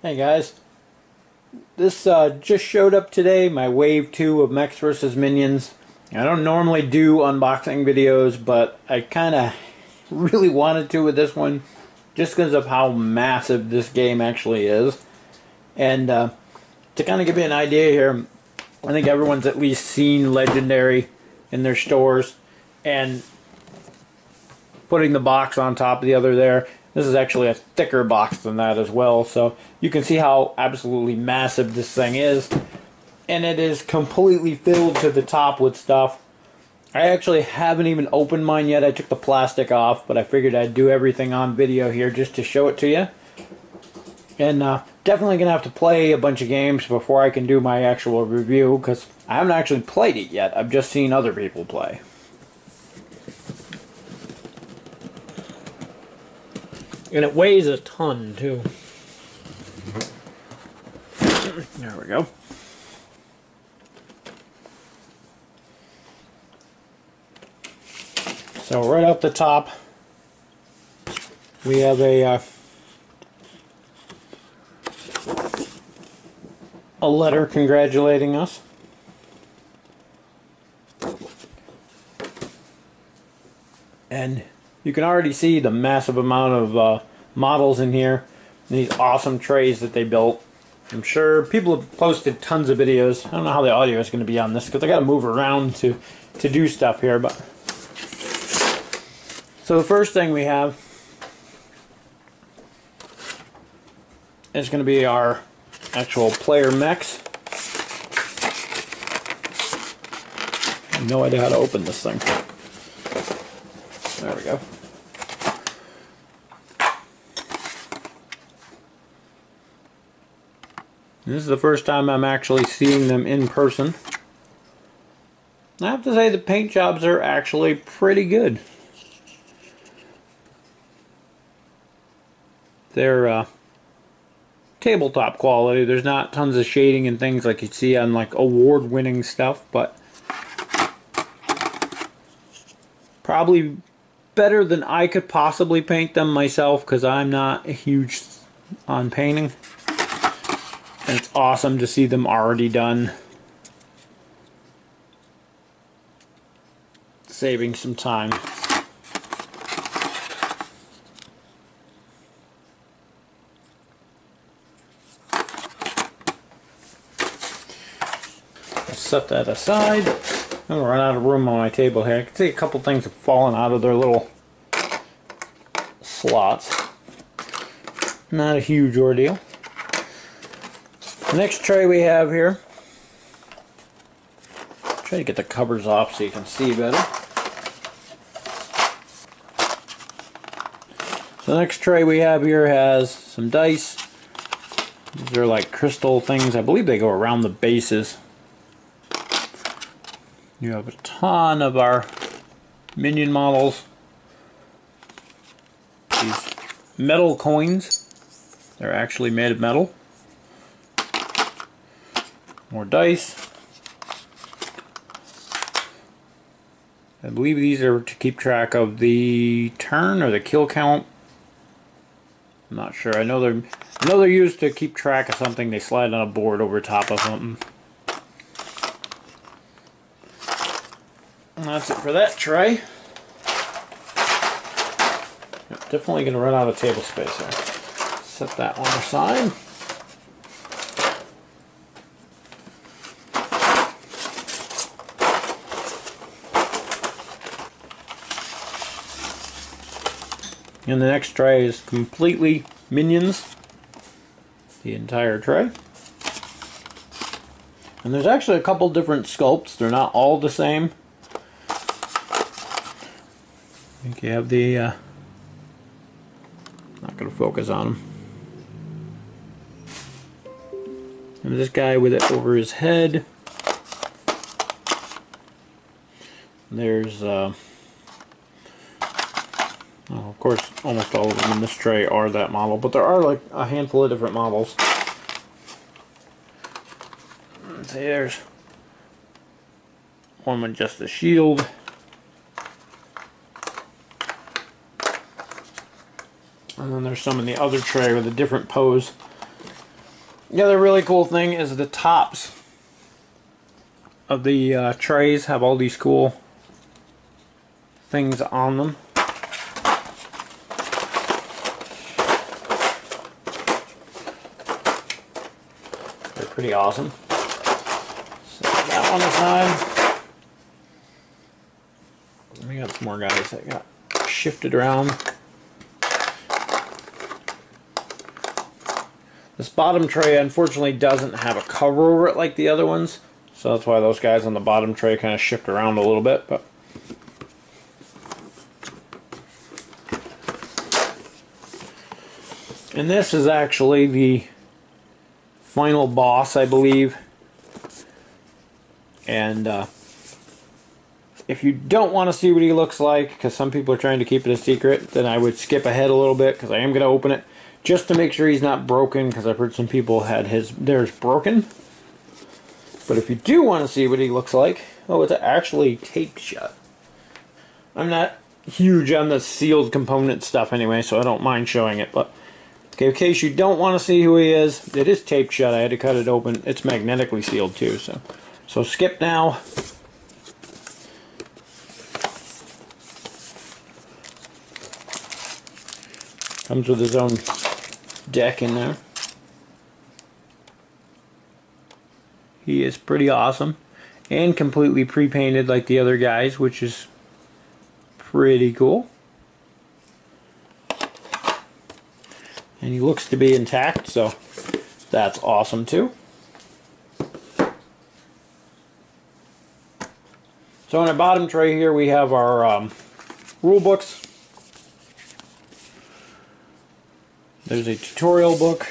Hey guys, this just showed up today, my Wave 2 of Mechs vs. Minions. I don't normally do unboxing videos, but I kind of really wanted to with this one, just because of how massive this game actually is. And to kind of give you an idea here, I think everyone's at least seen Legendary in their stores, and putting the box on top of the other there. This is actually a thicker box than that as well, so you can see how absolutely massive this thing is. And it is completely filled to the top with stuff. I actually haven't even opened mine yet. I took the plastic off, but I figured I'd do everything on video here just to show it to you. And definitely going to have to play a bunch of games before I can do my actual review, because I haven't actually played it yet. I've just seen other people play. And it weighs a ton, too. There we go. So right up the top, we have a letter congratulating us. And you can already see the massive amount of models in here, and these awesome trays that they built. I'm sure people have posted tons of videos. I don't know how the audio is going to be on this because I got to move around to do stuff here. But so the first thing we have is going to be our actual player mechs. I have no idea how to open this thing. There we go. This is the first time I'm actually seeing them in person. I have to say the paint jobs are actually pretty good. They're tabletop quality. There's not tons of shading and things like you'd see on like award-winning stuff, but probably better than I could possibly paint them myself, because I'm not a huge on painting. And it's awesome to see them already done. Saving some time. Set that aside. I'm gonna run out of room on my table here. I can see a couple things have fallen out of their little slots. Not a huge ordeal. The next tray we have here, try to get the covers off so you can see better. So the next tray we have here has some dice. These are like crystal things. I believe they go around the bases. You have a ton of our minion models. These metal coins. They're actually made of metal. More dice. I believe these are to keep track of the turn or the kill count. I'm not sure. I know they're used to keep track of something. They slide on a board over top of something. And that's it for that tray. Yep, definitely going to run out of table space here. Set that one aside. And the next tray is completely minions. The entire tray. And there's actually a couple different sculpts. They're not all the same. I think you have the... not going to focus on him. And this guy with it over his head. There's... oh, of course, almost all of them in this tray are that model, but there are like a handful of different models. Let's see, there's one with just the shield. And then there's some in the other tray with a different pose. The other really cool thing is the tops of the trays have all these cool things on them. They're pretty awesome. Set that one aside. We got some more guys that got shifted around. This bottom tray unfortunately doesn't have a cover over it like the other ones, so that's why those guys on the bottom tray kind of shift around a little bit. But and this is actually the final boss, I believe. And if you don't want to see what he looks like, because some people are trying to keep it a secret, then I would skip ahead a little bit, because I am going to open it just to make sure he's not broken, because I've heard some people had theirs broken. But if you do want to see what he looks like, oh, it's actually taped shut. I'm not huge on the sealed component stuff anyway, so I don't mind showing it. But okay, in case you don't want to see who he is, it is taped shut. I had to cut it open. It's magnetically sealed too, so skip now. Comes with his own deck in there. He is pretty awesome and completely pre-painted like the other guys, which is pretty cool. And he looks to be intact, so that's awesome too. So on our bottom tray here we have our rule books. There's a tutorial book.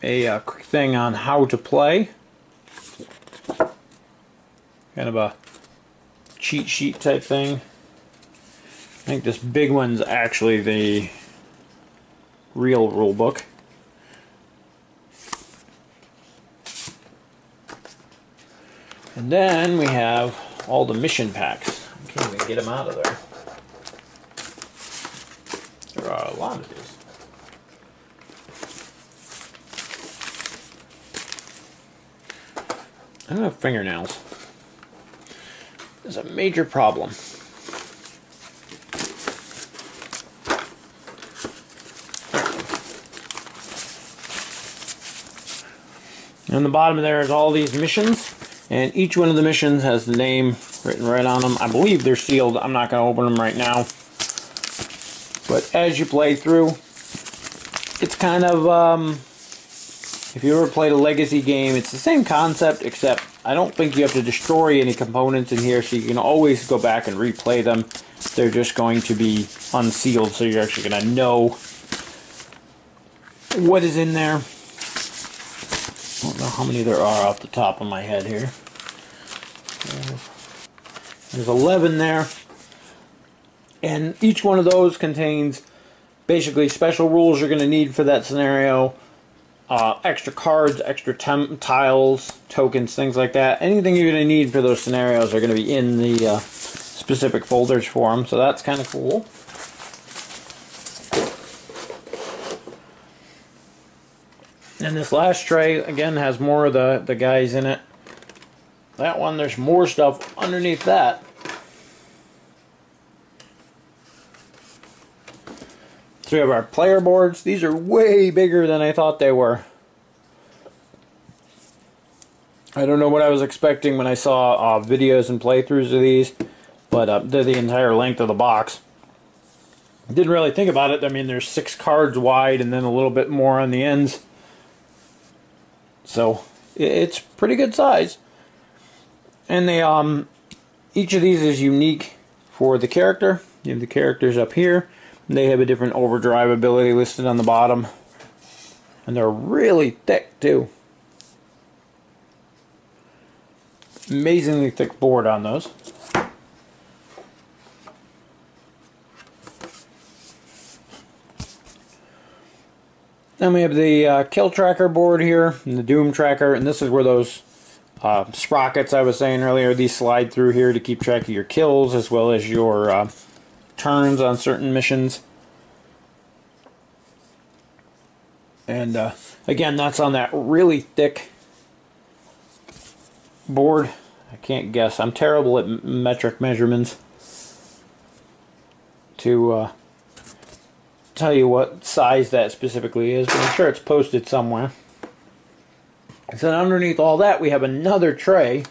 A quick thing on how to play. Kind of a cheat sheet type thing. I think this big one's actually the real rule book. And then we have all the mission packs. I can't even get them out of there. There are a lot of these. I don't have fingernails. It's a major problem. On the bottom there is all these missions, and each one of the missions has the name written right on them. I believe they're sealed. I'm not going to open them right now. But as you play through, it's kind of, if you ever played a Legacy game, it's the same concept, except I don't think you have to destroy any components in here, so you can always go back and replay them. They're just going to be unsealed, so you're actually going to know what is in there. I don't know how many there are off the top of my head here. There's 11 there. And each one of those contains basically special rules you're going to need for that scenario. Extra cards, extra tiles, tokens, things like that. Anything you're going to need for those scenarios are going to be in the specific folders for them. So that's kind of cool. And this last tray, again, has more of the guys in it. That one, there's more stuff underneath that. So we have our player boards. These are way bigger than I thought they were. I don't know what I was expecting when I saw videos and playthroughs of these, but they're the entire length of the box. Didn't really think about it. I mean, there's 6 cards wide and then a little bit more on the ends. So it's pretty good size. And they each of these is unique for the character. You have the characters up here. They have a different overdrive ability listed on the bottom. And they're really thick too. Amazingly thick board on those. Then we have the kill tracker board here, and the doom tracker, and this is where those sprockets I was saying earlier, these slide through here to keep track of your kills as well as your turns on certain missions. And again, that's on that really thick board. I can't guess. I'm terrible at metric measurements to tell you what size that specifically is, but I'm sure it's posted somewhere. And then underneath all that, we have another tray.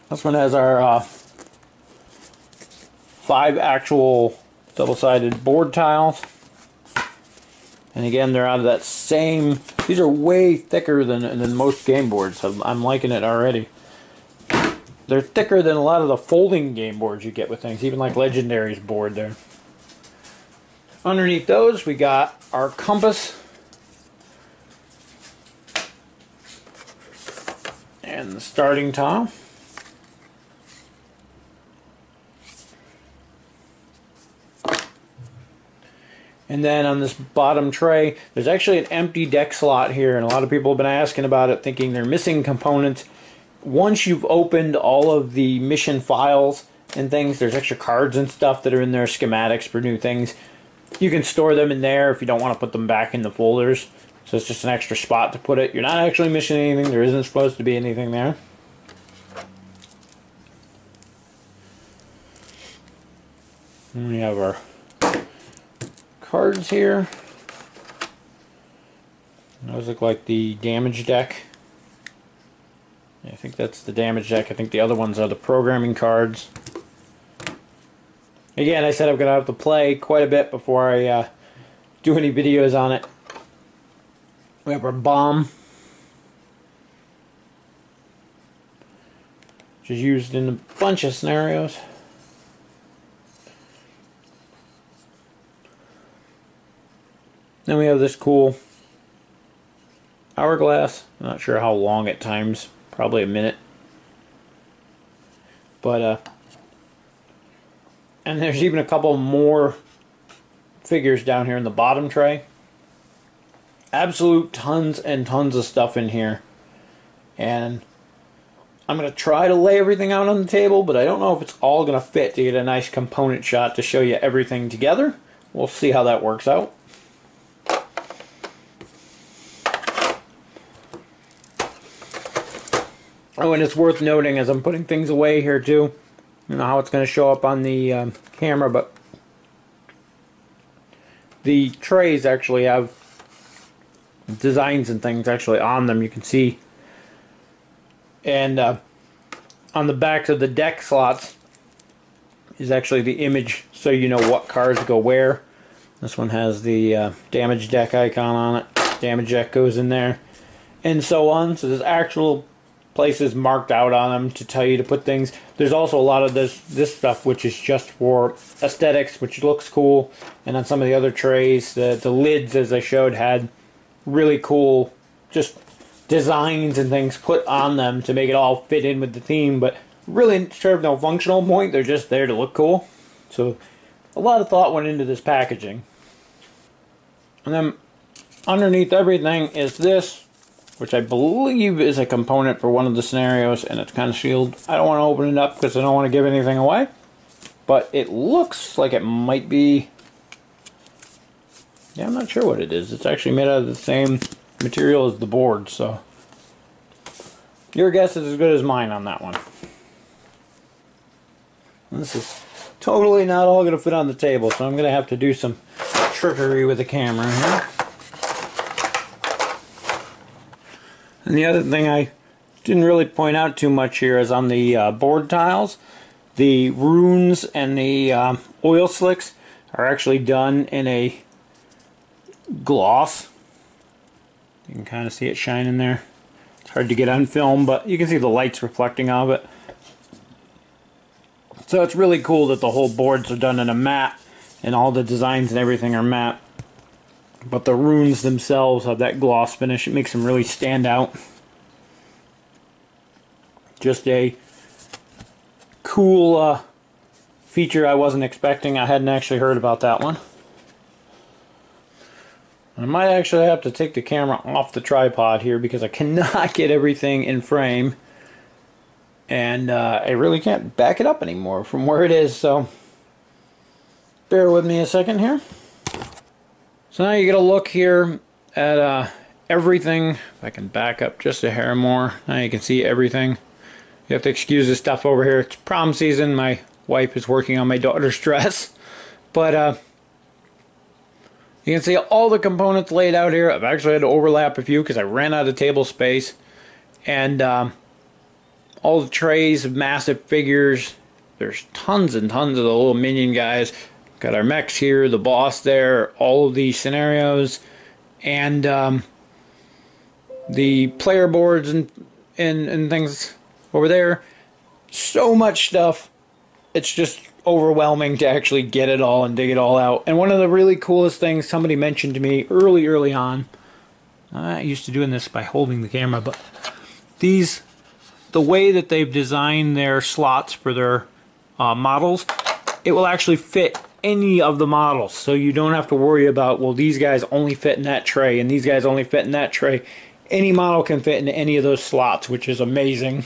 This one has our 5 actual double-sided board tiles. And again, they're out of that same... These are way thicker than most game boards. I'm liking it already. They're thicker than a lot of the folding game boards you get with things, even like Legendary's board there. Underneath those, we got our compass. And the starting tile. And then on this bottom tray, there's actually an empty deck slot here, and a lot of people have been asking about it, thinking they're missing components. Once you've opened all of the mission files and things, there's extra cards and stuff that are in there, schematics for new things. You can store them in there if you don't want to put them back in the folders. So it's just an extra spot to put it. You're not actually missing anything. There isn't supposed to be anything there. And we have our cards here. Those look like the damage deck. I think that's the damage deck. I think the other ones are the programming cards. Again, I said I'm going to have to play quite a bit before I do any videos on it. We have our bomb, which is used in a bunch of scenarios. Then we have this cool hourglass. I'm not sure how long at times, probably a minute. But, and there's even a couple more figures down here in the bottom tray. Absolute tons and tons of stuff in here. And I'm going to try to lay everything out on the table, but I don't know if it's all going to fit to get a nice component shot to show you everything together. We'll see how that works out. Oh, and it's worth noting as I'm putting things away here too, you know how it's going to show up on the camera, but the trays actually have designs and things actually on them, you can see. And on the backs of the deck slots is actually the image, so you know what cards go where. This one has the damage deck icon on it. Damage deck goes in there, and so on. So there's actual places marked out on them to tell you to put things. There's also a lot of this stuff which is just for aesthetics, which looks cool. And on some of the other trays, the lids, as I showed, had really cool just designs and things put on them to make it all fit in with the theme, but really serve no functional point. They're just there to look cool. So a lot of thought went into this packaging. And then underneath everything is this, which I believe is a component for one of the scenarios, and it's kind of sealed. I don't want to open it up because I don't want to give anything away, but it looks like it might be... Yeah, I'm not sure what it is. It's actually made out of the same material as the board, so your guess is as good as mine on that one. This is totally not all going to fit on the table, so I'm going to have to do some trickery with the camera here. And the other thing I didn't really point out too much here is on the board tiles, the runes and the oil slicks are actually done in a gloss. You can kind of see it shining there. It's hard to get on film, but you can see the lights reflecting off it. So it's really cool that the whole boards are done in a matte, and all the designs and everything are matte. But the runes themselves have that gloss finish. It makes them really stand out. Just a cool feature I wasn't expecting. I hadn't actually heard about that one. I might actually have to take the camera off the tripod here because I cannot get everything in frame. And I really can't back it up anymore from where it is. So Bear with me a second here. So now you get a look here at everything. If I can back up just a hair more, now you can see everything. You have to excuse this stuff over here. It's prom season. My wife is working on my daughter's dress. But you can see all the components laid out here. I've actually had to overlap a few because I ran out of table space. And all the trays of massive figures. There's tons and tons of the little minion guys. Got our Mechs here, the boss there, all of these scenarios, and the player boards and things over there. So much stuff. It's just overwhelming to actually get it all and dig it all out. And one of the really coolest things somebody mentioned to me early on, I used to doing this by holding the camera, but the way that they've designed their slots for their models, it will actually fit any of the models, so you don't have to worry about, well, these guys only fit in that tray and these guys only fit in that tray. Any model can fit in any of those slots, which is amazing.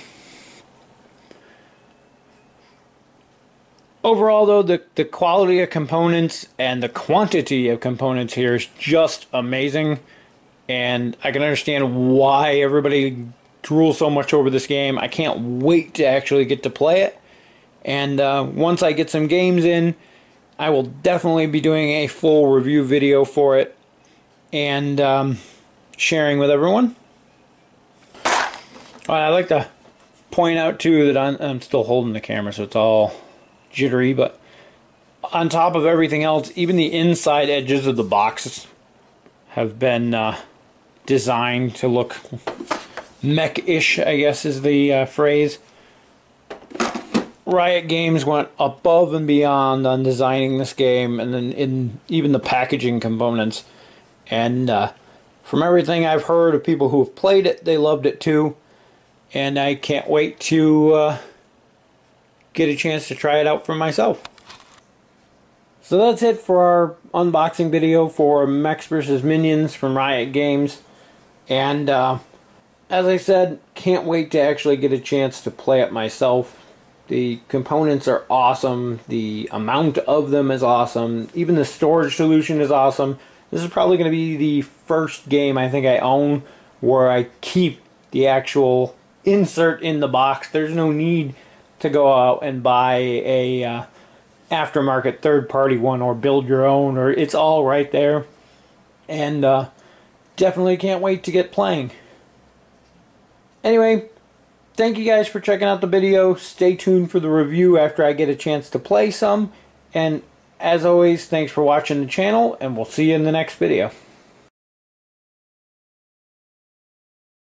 Overall though, the quality of components and the quantity of components here is just amazing, and I can understand why everybody drools so much over this game. I can't wait to actually get to play it, and once I get some games in, I will definitely be doing a full review video for it and sharing with everyone. I'd like to point out too that I'm still holding the camera, so it's all jittery, but on top of everything else, even the inside edges of the boxes have been designed to look mech-ish, I guess is the phrase. Riot Games went above and beyond on designing this game, and then in even the packaging components. And from everything I've heard of people who have played it, they loved it too. And I can't wait to get a chance to try it out for myself. So that's it for our unboxing video for Mechs vs. Minions from Riot Games. And as I said, can't wait to actually get a chance to play it myself. The components are awesome. The amount of them is awesome. Even the storage solution is awesome. This is probably going to be the first game I think I own where I keep the actual insert in the box. There's no need to go out and buy a aftermarket third-party one or build your own, or it's all right there. And definitely can't wait to get playing. Anyway, thank you guys for checking out the video. Stay tuned for the review after I get a chance to play some. And as always, thanks for watching the channel, and we'll see you in the next video.